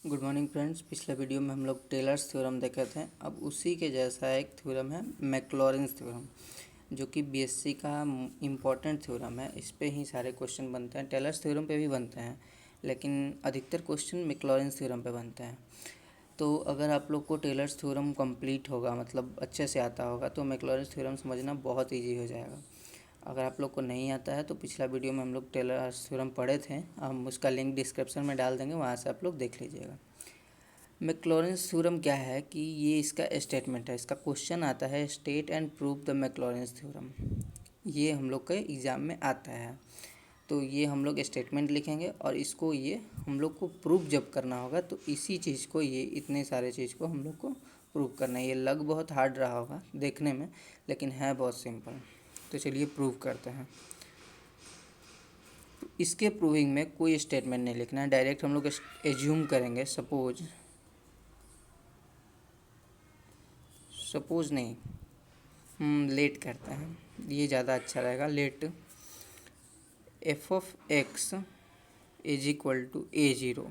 Good morning friends. पिछले video में हम लोग टेलर्स थ्योरम देखे थे। अब उसी के जैसा एक थ्योरम है मैक्लॉरिन्स थ्योरम, जो कि बीएससी का इम्पॉर्टेंट थ्योरम है। इस पे ही सारे क्वेश्चन बनते हैं। टेलर्स थ्योरम पे भी बनते हैं, लेकिन अधिकतर क्वेश्चन मैक्लॉरिन्स थ्योरम पे बनते हैं। तो अगर आप लोग को टेलर्स थ्योरम कंप्लीट होगा, मतलब अच्छे से आता होगा, तो मैक्लॉरिन्स थ्योरम समझना बहुत ईजी हो जाएगा। अगर आप लोग को नहीं आता है तो पिछला वीडियो में हम लोग टेलर्स थ्योरम पढ़े थे, हम उसका लिंक डिस्क्रिप्शन में डाल देंगे, वहाँ से आप लोग देख लीजिएगा। मैक्लॉरिन्स थ्योरम क्या है कि ये इसका स्टेटमेंट है। इसका क्वेश्चन आता है state and prove the Maclaurin's theorem. ये हम लोग के एग्ज़ाम में आता है। तो ये हम लोग स्टेटमेंट लिखेंगे और इसको ये हम लोग को प्रूव जब करना होगा तो इसी चीज़ को, ये इतने सारे चीज़ को हम लोग को प्रूव करना है। ये लग बहुत हार्ड रहा होगा देखने में, लेकिन है बहुत सिंपल। तो चलिए प्रूव करते हैं। इसके प्रूविंग में कोई स्टेटमेंट नहीं लिखना है, डायरेक्ट हम लोग एज्यूम करेंगे। सपोज नहीं, लेट करते हैं, ये ज़्यादा अच्छा रहेगा। Let f of x is equal to A0।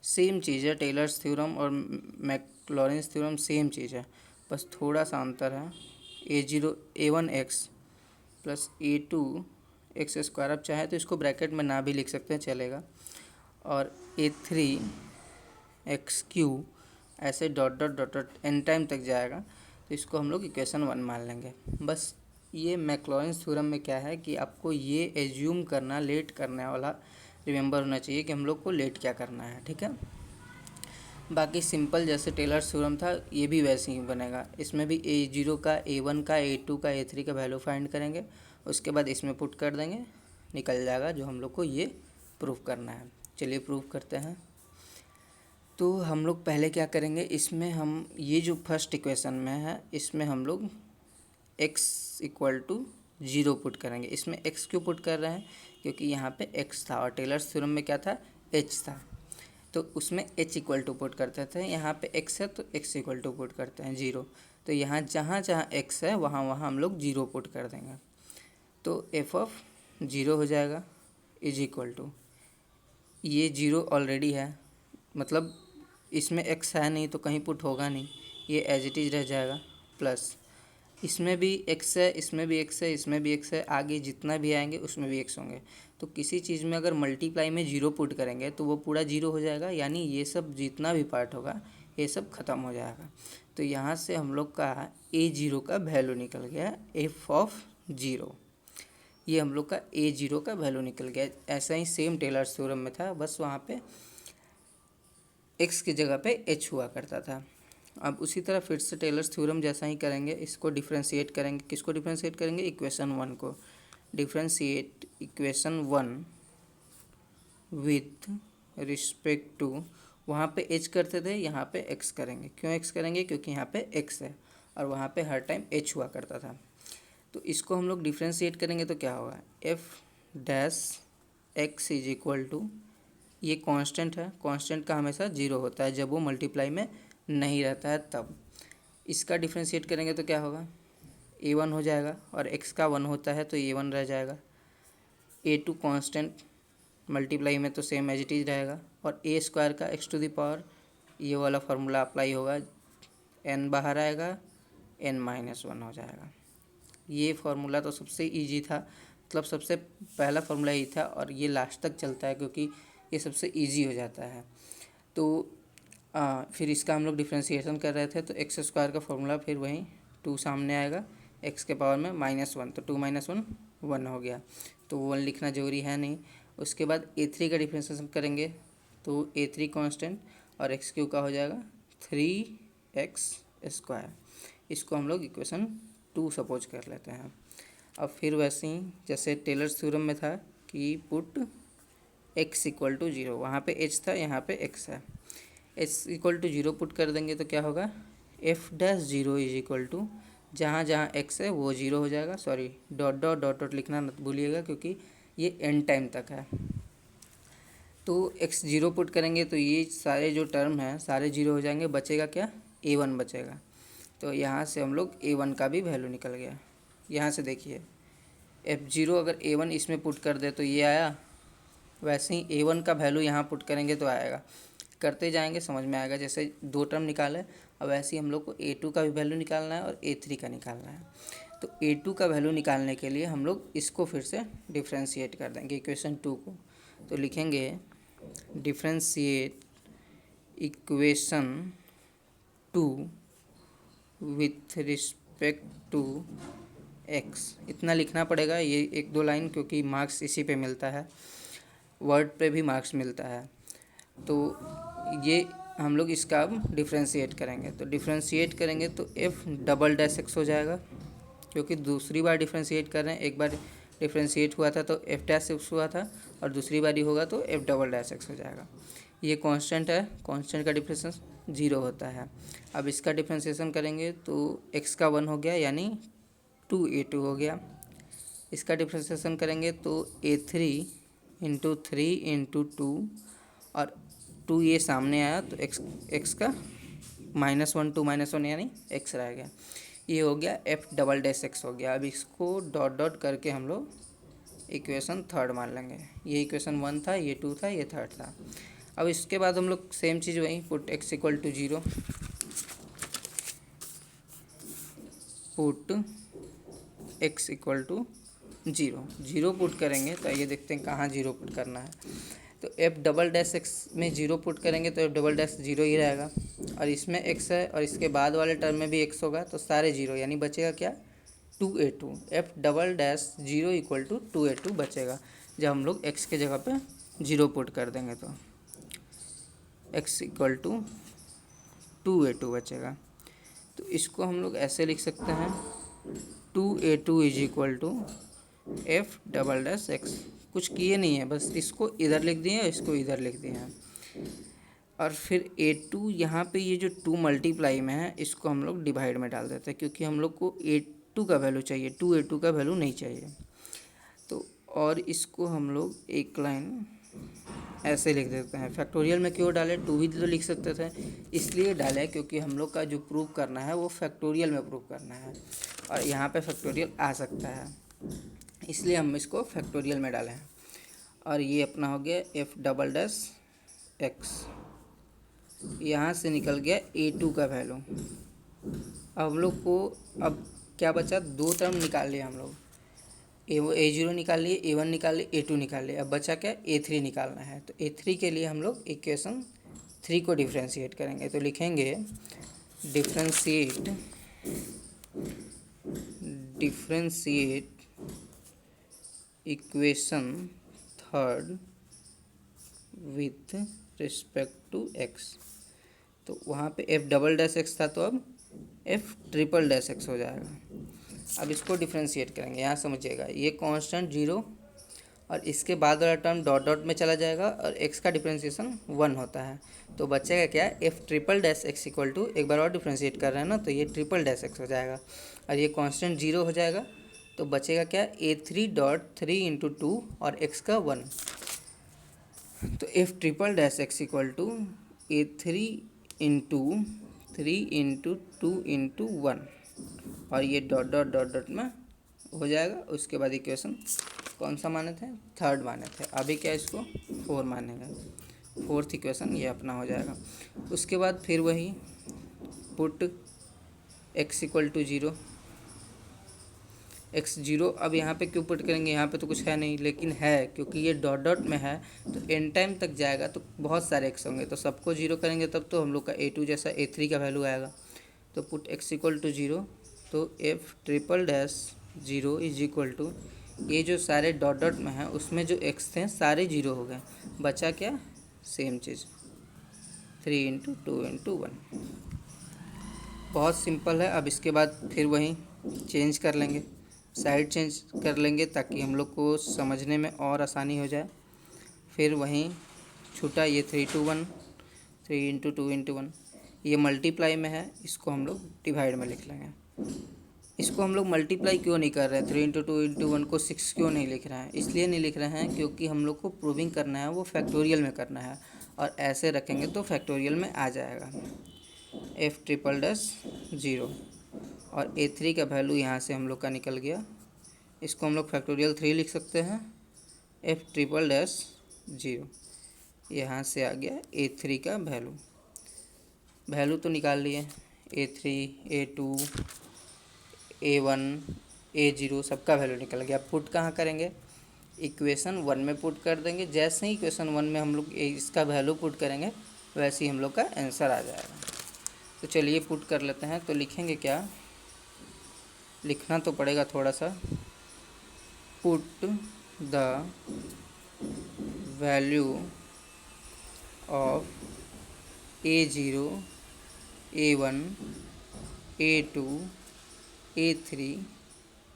Same चीज़ है, टेलर्स थ्योरम और मैक्लॉरिन्स थ्योरम सेम चीज़ है, बस थोड़ा सा अंतर है। A0 A1x plus A2x²। आप चाहे तो इसको ब्रैकेट में ना भी लिख सकते हैं, चलेगा। और A3x³ ऐसे dot dot dot dot n time तक जाएगा, तो इसको हम लोग इक्वेशन 1 मान लेंगे। बस ये मैक्लॉरिन्स थ्योरम में क्या है कि आपको ये एज्यूम करना, लेट करने वाला रिमेंबर होना चाहिए कि हम लोग को लेट क्या करना है, ठीक है। बाकी सिंपल जैसे टेलर्स थ्योरम था, ये भी वैसे ही बनेगा। इसमें भी A0 का, A1 का, A2 का, A3 का वैल्यू फाइंड करेंगे, उसके बाद इसमें पुट कर देंगे, निकल जाएगा जो हम लोग को ये प्रूव करना है। चलिए प्रूव करते हैं। तो हम लोग पहले क्या करेंगे, इसमें हम ये जो फर्स्ट इक्वेशन में है, इसमें हम लोग x इक्वल टू 0 पुट करेंगे। इसमें x क्यों पुट कर रहे हैं, क्योंकि यहाँ पे x था और टेलर्स थ्योरम में क्या था, h था। तो उसमें h इक्वल टू पुट करते थे, यहाँ पे x है तो x इक्वल टू पुट करते हैं 0। तो यहाँ जहाँ जहाँ x है वहाँ वहाँ हम लोग 0 पुट कर देंगे, तो f ऑफ 0 हो जाएगा इज इक्वल टू, ये 0 ऑलरेडी है, मतलब इसमें x है नहीं तो कहीं पुट होगा नहीं, ये एज इट इज़ रह जाएगा। प्लस इसमें भी x है, इसमें भी x है, इसमें भी x है, आगे जितना भी आएंगे उसमें भी x होंगे। तो किसी चीज़ में अगर मल्टीप्लाई में 0 पुट करेंगे तो वो पूरा 0 हो जाएगा, यानी ये सब जितना भी पार्ट होगा ये सब ख़त्म हो जाएगा। तो यहाँ से हम लोग का A0 का वैल्यू निकल गया f ऑफ 0। ये हम लोग का A0 का वैल्यू निकल गया। ऐसा ही सेम टेलर्स थ्योरम में था, बस वहाँ पे x की जगह पे h हुआ करता था। अब उसी तरह फिर से टेलर्स थ्योरम जैसा ही करेंगे, इसको डिफ्रेंशिएट करेंगे। किसको डिफ्रेंशिएट करेंगे, इक्वेशन 1 को। Differentiate equation 1 with respect to, वहाँ पे h करते थे, यहाँ पे x करेंगे। क्यों x करेंगे, क्योंकि यहाँ पे x है और वहाँ पे हर टाइम h हुआ करता था। तो इसको हम लोग डिफ्रेंशिएट करेंगे तो क्या होगा, f' इज इक्वल टू, ये कांस्टेंट है, कांस्टेंट का हमेशा 0 होता है जब वो मल्टीप्लाई में नहीं रहता है तब। इसका डिफ्रेंशिएट करेंगे तो क्या होगा, A1 हो जाएगा और x का 1 होता है तो A1 रह जाएगा। A2 कांस्टेंट, मल्टीप्लाई में तो सेम एज इट इज़ रहेगा, और A² का x⁴, ये वाला फार्मूला अप्लाई होगा, n बाहर आएगा, n-1 हो जाएगा। ये फार्मूला तो सबसे ईजी था, मतलब सबसे पहला फार्मूला ही था और ये लास्ट तक चलता है क्योंकि ये सबसे ईजी हो जाता है। तो फिर इसका हम लोग डिफ्रेंशिएशन कर रहे थे तो x² का फॉर्मूला फिर वहीं 2 सामने आएगा, x के पावर में -1, तो 2 - 1 1 हो गया, तो 1 लिखना जरूरी है नहीं। उसके बाद A3 का डिफ्रेंशिएशन करेंगे तो A3 कांस्टेंट और x³ का हो जाएगा 3x²। इसको हम लोग इक्वेशन 2 सपोज कर लेते हैं। अब फिर वैसे ही जैसे टेलर्स थ्योरम में था कि पुट x इक्वल टू 0, वहाँ पे h था, यहाँ पे x है, x इक्वल टू 0 पुट कर देंगे तो क्या होगा, f'0 इज इक्वल टू, जहाँ जहाँ x है वो 0 हो जाएगा। Sorry, dot dot dot dot लिखना मत भूलिएगा क्योंकि ये एंड टाइम तक है। तो x 0 पुट करेंगे तो ये सारे जो टर्म हैं सारे 0 हो जाएंगे, बचेगा क्या, A1 बचेगा। तो यहाँ से हम लोग A1 का भी वैल्यू निकल गया। यहाँ से देखिए f0 अगर A1 इसमें पुट कर दे तो ये आया, वैसे ही A1 का वैल्यू यहाँ पुट करेंगे तो आएगा। करते जाएंगे समझ में आएगा। जैसे 2 टर्म निकाले, अब ऐसे ही हम लोग को A2 का भी वैल्यू निकालना है और A3 का निकालना है। तो A2 का वैल्यू निकालने के लिए हम लोग इसको फिर से डिफ्रेंशिएट कर देंगे इक्वेशन 2 को। तो लिखेंगे differentiate equation 2 with respect to x. इतना लिखना पड़ेगा, ये 1-2 लाइन, क्योंकि मार्क्स इसी पे मिलता है, वर्ड पे भी मार्क्स मिलता है। तो ये हम लोग इसका अब डिफ्रेंशिएट करेंगे। तो डिफ्रेंशिएट करेंगे तो एफ डबल डैश एक्स हो जाएगा, क्योंकि दूसरी बार डिफ्रेंशिएट कर रहे हैं। एक बार डिफ्रेंशिएट हुआ था तो एफ डैश एक्स हुआ था, और दूसरी बारी होगा तो एफ डबल डैश एक्स हो जाएगा। ये कांस्टेंट है, कांस्टेंट का डिफरेंशिएशन 0 होता है। अब इसका डिफ्रेंशिएशन करेंगे तो एक्स का 1 हो गया, यानी 2A2 हो गया। इसका डिफ्रेंशिएशन करेंगे तो A3 इंटू 3 इंटू 2, और 2 ये सामने आया तो एक्स का -1 2 -1 यानी एक्स रह गया। ये हो गया एफ डबल डैश एक्स हो गया। अब इसको डॉट डॉट करके हम लोग इक्वेशन 3 मान लेंगे। ये इक्वेशन 1 था, ये 2 था, ये 3 था। अब इसके बाद हम लोग सेम चीज़ वही put x equal to 0, put x equal to 0 put करेंगे। तो ये देखते हैं कहाँ 0 पुट करना है। तो एफ डबल डैश एक्स में 0 पुट करेंगे तो एफ डबल डैश 0 ही रहेगा, और इसमें एक्स है और इसके बाद वाले टर्म में भी एक्स होगा, तो सारे 0, यानी बचेगा क्या 2A2। F double dash 0 equal to 2A2 बचेगा। जब हम लोग एक्स के जगह पे 0 पुट कर देंगे तो एक्स इक्वल टू 2A2 बचेगा। तो इसको हम लोग ऐसे लिख सकते हैं 2A2 is equal to f double dash x. कुछ किए नहीं है, बस इसको इधर लिख दिए और इसको इधर लिख दिए हैं। और फिर A2 यहाँ पे ये जो 2 मल्टीप्लाई में है, इसको हम लोग डिवाइड में डाल देते हैं, क्योंकि हम लोग को A2 का वैल्यू चाहिए, 2A2 का वैल्यू नहीं चाहिए। तो और इसको हम लोग एक लाइन ऐसे लिख देते हैं। फैक्टोरियल में क्यों डाले, 2 ही तो लिख सकते थे, इसलिए डाले क्योंकि हम लोग का जो प्रूव करना है वो फैक्टोरियल में प्रूव करना है, और यहाँ पे फैक्टोरियल आ सकता है, इसलिए हम इसको फैक्टोरियल में डाले हैं। और ये अपना हो गया एफ डबल डैश एक्स। यहाँ से निकल गया A2 का वैल्यू। अब हम लोग को अब क्या बचा, 2 टर्म निकाल लिए हम लोग, A0 निकाल लिए, A1 निकाल लिए, A2 निकाल लिए। अब बचा क्या, A3 निकालना है। तो A3 के लिए हम लोग इक्वेशन 3 को डिफ्रेंशिएट करेंगे। तो लिखेंगे differentiate equation 3 with respect to x. तो वहाँ पे एफ डबल डैश एक्स था, तो अब एफ ट्रिपल डैश एक्स हो जाएगा। अब इसको डिफ्रेंशिएट करेंगे, यहाँ समझिएगा, ये कांस्टेंट 0 और इसके बाद वाला टर्म डॉट डॉट में चला जाएगा, और एक्स का डिफ्रेंशिएशन 1 होता है। तो बचेगा क्या, f triple dash x equal to, एक बार और डिफ्रेंशिएट कर रहे हैं ना, तो ये ट्रिपल डैश एक्स हो जाएगा, और ये कांस्टेंट 0 हो जाएगा। तो बचेगा क्या, A3 डॉट 3 इंटू 2 और एक्स का 1। तो F triple dash x equal to A3 into 3 into 2 into 1, और ये डॉट डॉट डॉट डॉट में हो जाएगा। उसके बाद इक्वेशन कौन सा माने थे, 3 माने थे, अभी क्या इसको 4 मानेंगे, 4th इक्वेशन ये अपना हो जाएगा। उसके बाद फिर वही put x equal to 0, x 0। अब यहाँ पे क्यों पुट करेंगे, यहाँ पे तो कुछ है नहीं, लेकिन है क्योंकि ये डॉट डॉट में है, तो एन टाइम तक जाएगा तो बहुत सारे एक्स होंगे, तो सबको 0 करेंगे तब तो हम लोग का A2 जैसा A3 का वैल्यू आएगा। तो पुट एक्स इक्वल टू 0, तो F triple dash 0 is equal to, ये जो सारे डॉट डॉट में है उसमें जो एक्स थे सारे 0 हो गए, बचा क्या, सेम चीज़ 3 इंटू 2 इंटू 1। बहुत सिंपल है। अब इसके बाद फिर वही चेंज कर लेंगे, साइड चेंज कर लेंगे ताकि हम लोग को समझने में और आसानी हो जाए। फिर वहीं छूटा ये 3 to 1, 3 इंटू 2 इंटू 1, ये मल्टीप्लाई में है, इसको हम लोग डिवाइड में लिख लेंगे। इसको हम लोग मल्टीप्लाई क्यों नहीं कर रहे हैं, 3 इंटू 2 इंटू 1 को 6 क्यों नहीं लिख रहे हैं, इसलिए नहीं लिख रहे हैं क्योंकि हम लोग को प्रूविंग करना है वो फैक्टोरियल में करना है, और ऐसे रखेंगे तो फैक्टोरियल में आ जाएगा। एफ ट्रिपल डैश 0 और A3 का वैल्यू यहाँ से हम लोग का निकल गया, इसको हम लोग फैक्टोरियल 3 लिख सकते हैं, एफ ट्रिपल डैश 0। यहाँ से आ गया A3 का वैल्यू तो निकाल लिए, A3 A2 A1 A0 सबका वैल्यू निकल गया। पुट कहाँ करेंगे, इक्वेशन 1 में पुट कर देंगे। जैसे ही इक्वेशन 1 में हम लोग इसका वैल्यू पुट करेंगे वैसे ही हम लोग का आंसर आ जाएगा। तो चलिए पुट कर लेते हैं। तो लिखेंगे क्या, लिखना तो पड़ेगा थोड़ा सा, put the value of A0 A1 A2 A3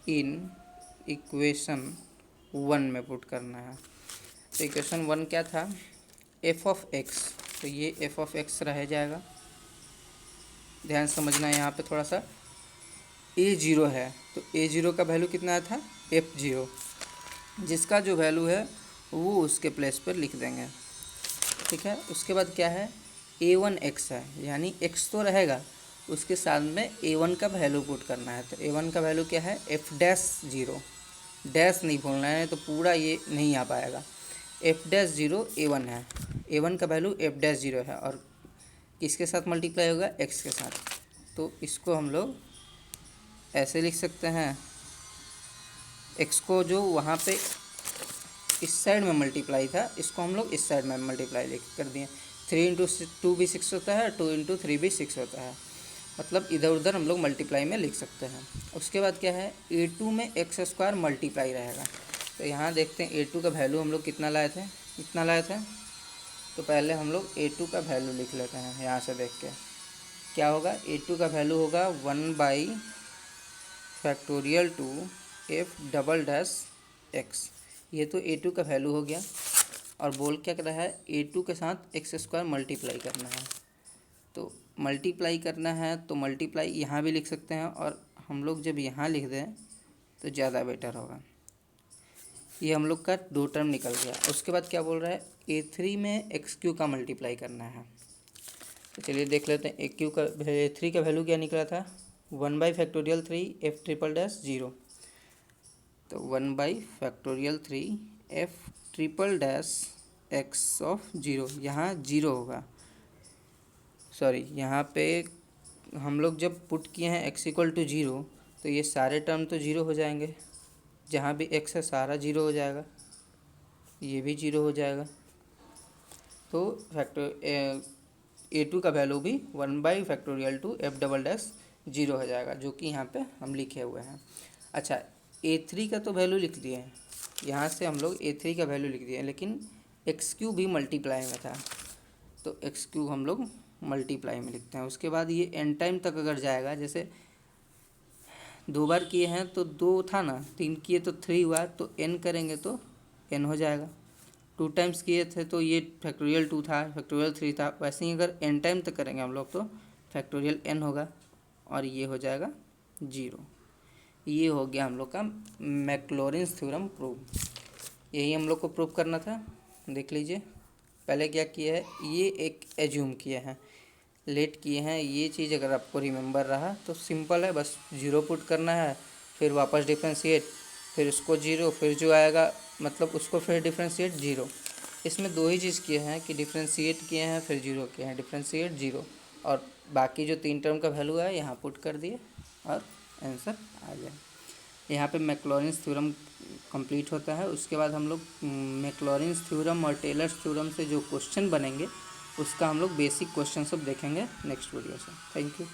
in equation 1 में पुट करना है। तो इक्वेशन 1 क्या था, f ऑफ x, तो ये f ऑफ x रह जाएगा। ध्यान समझना यहाँ पे थोड़ा सा, A0 है तो A0 का वैल्यू कितना था, F0, जिसका जो वैल्यू है वो उसके प्लेस पर लिख देंगे। ठीक है, उसके बाद क्या है, A1x है, यानी x तो रहेगा, उसके साथ में A1 का वैल्यू पुट करना है। तो A1 का वैल्यू क्या है, F'0, डैश नहीं भूलना है तो पूरा ये नहीं आ पाएगा। F'0 A1 है, A1 का वैल्यू F'0 है और किसके साथ मल्टीप्लाई होगा, x के साथ। तो इसको हम लोग ऐसे लिख सकते हैं, x को जो वहाँ पे इस साइड में मल्टीप्लाई था इसको हम लोग इस साइड में मल्टीप्लाई लिख कर दिए। 3 इंटू 2 भी 6 होता है, 2 इंटू 3 भी 6 होता है, मतलब इधर उधर हम लोग मल्टीप्लाई में लिख सकते हैं। उसके बाद क्या है, A2 में x² मल्टीप्लाई रहेगा। तो यहाँ देखते हैं A2 का वैल्यू हम लोग कितना लाए थे, तो पहले हम लोग A2 का वैल्यू लिख लेते हैं। यहाँ से देख के क्या होगा, A2 का वैल्यू होगा 1/2 f'(x), ये तो A2 का वैल्यू हो गया। और बोल क्या कर रहा है, A2 के साथ x² मल्टीप्लाई करना है। तो मल्टीप्लाई करना है तो मल्टीप्लाई यहाँ भी लिख सकते हैं, और हम लोग जब यहाँ लिख दें तो ज़्यादा बेटर होगा। ये हम लोग का 2 टर्म निकल गया। उसके बाद क्या बोल रहा है, A3 में x³ का मल्टीप्लाई करना है। तो चलिए देख लेते हैं, A3 का वैल्यू क्या निकला था, 1/3 f'0। तो 1/3 f'(x)(0), यहाँ 0 होगा। सॉरी, यहाँ पे हम लोग जब पुट किए हैं x=0 तो ये सारे टर्म तो 0 हो जाएंगे, जहाँ भी x है सारा 0 हो जाएगा, ये भी 0 हो जाएगा। तो A2 का वैल्यू भी 1/2 f'(0) हो जाएगा, जो कि यहाँ पे हम लिखे हुए हैं। अच्छा, A3 का तो वैल्यू लिख दिए हैं, यहाँ से हम लोग A3 का वैल्यू लिख दिए हैं, लेकिन x³ भी मल्टीप्लाई में था तो x³ हम लोग मल्टीप्लाई में लिखते हैं। उसके बाद ये एन टाइम तक अगर जाएगा, जैसे 2 बार किए हैं तो 2 था ना, 3 किए तो 3 हुआ, तो n करेंगे तो n हो जाएगा। 2 टाइम्स किए थे तो ये फैक्टोरियल 2 था, फैक्टोरियल 3 था, वैसे ही अगर n टाइम तक करेंगे हम लोग तो फैक्टोरियल n होगा और ये हो जाएगा 0। ये हो गया हम लोग का मैक्लॉरिन्स थ्योरम प्रूव। यही हम लोग को प्रूव करना था। देख लीजिए, पहले क्या किया है, ये एक एज्यूम किए हैं, लेट किए हैं। ये चीज़ अगर आपको रिमेंबर रहा तो सिंपल है, बस 0 पुट करना है, फिर वापस डिफ्रेंशिएट, फिर उसको 0, फिर जो आएगा मतलब उसको फिर डिफ्रेंशिएट 0। इसमें 2 ही चीज़ किए हैं कि डिफ्रेंशिएट किए हैं फिर 0 किए हैं, डिफ्रेंशिएट 0, और बाकी जो 3 टर्म का वैल्यू है यहाँ पुट कर दिए और आंसर आ गया। यहाँ पे मैक्लॉरिन्स थ्योरम कंप्लीट होता है। उसके बाद हम लोग मैक्लॉरिन्स थ्योरम और टेलर्स थ्योरम से जो क्वेश्चन बनेंगे उसका हम लोग बेसिक क्वेश्चन सब देखेंगे नेक्स्ट वीडियो से। Thank you.